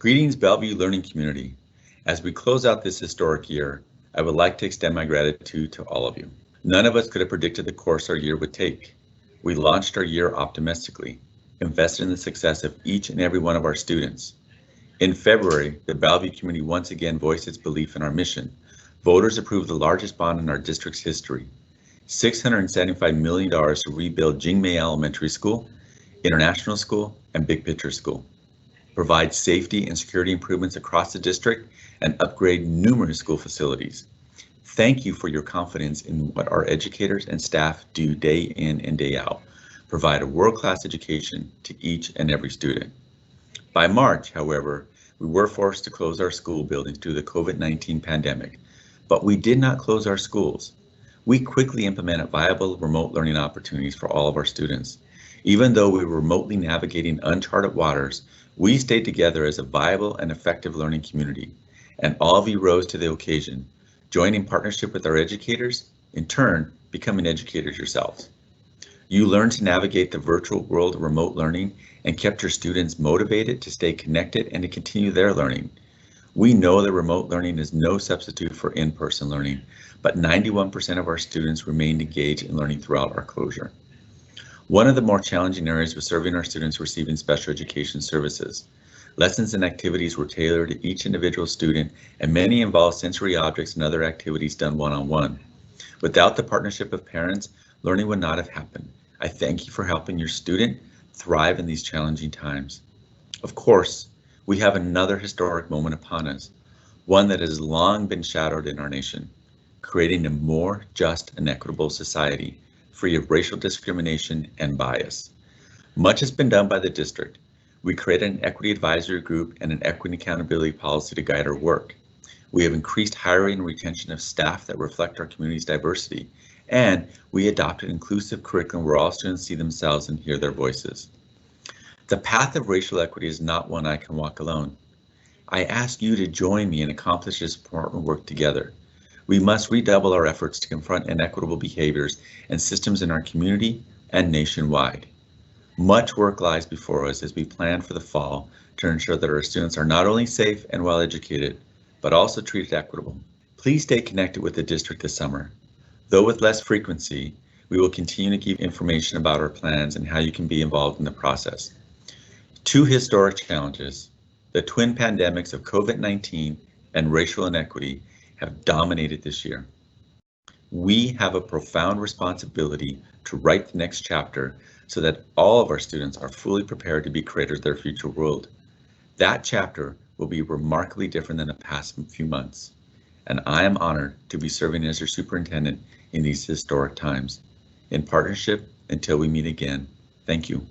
Greetings, Bellevue Learning Community. As we close out this historic year, I would like to extend my gratitude to all of you. None of us could have predicted the course our year would take. We launched our year optimistically, invested in the success of each and every one of our students. In February, the Bellevue community once again voiced its belief in our mission. Voters approved the largest bond in our district's history, $675 million to rebuild Jingmei Elementary School, International School, and Big Picture School, provide safety and security improvements across the district, and upgrade numerous school facilities. Thank you for your confidence in what our educators and staff do day in and day out, provide a world-class education to each and every student. By March, however, we were forced to close our school buildings due to the COVID-19 pandemic, but we did not close our schools. We quickly implemented viable remote learning opportunities for all of our students. Even though we were remotely navigating uncharted waters, we stayed together as a viable and effective learning community, and all of you rose to the occasion, joining partnership with our educators, in turn, becoming educators yourselves. You learned to navigate the virtual world of remote learning and kept your students motivated to stay connected and to continue their learning. We know that remote learning is no substitute for in-person learning, but 91% of our students remained engaged in learning throughout our closure. One of the more challenging areas was serving our students receiving special education services. Lessons and activities were tailored to each individual student, and many involved sensory objects and other activities done one-on-one. Without the partnership of parents, learning would not have happened. I thank you for helping your student thrive in these challenging times. Of course, we have another historic moment upon us, one that has long been shadowed in our nation, creating a more just and equitable society, free of racial discrimination and bias. Much has been done by the district. We created an equity advisory group and an equity accountability policy to guide our work. We have increased hiring and retention of staff that reflect our community's diversity, and we adopted inclusive curriculum where all students see themselves and hear their voices. The path of racial equity is not one I can walk alone. I ask you to join me and accomplish this important work together. We must redouble our efforts to confront inequitable behaviors and systems in our community and nationwide. Much work lies before us as we plan for the fall to ensure that our students are not only safe and well educated, but also treated equitably. Please stay connected with the district this summer. Though with less frequency, we will continue to give information about our plans and how you can be involved in the process. Two historic challenges, the twin pandemics of COVID-19 and racial inequity, have dominated this year. We have a profound responsibility to write the next chapter so that all of our students are fully prepared to be creators of their future world. That chapter will be remarkably different than the past few months, and I am honored to be serving as your superintendent in these historic times. In partnership, until we meet again, thank you.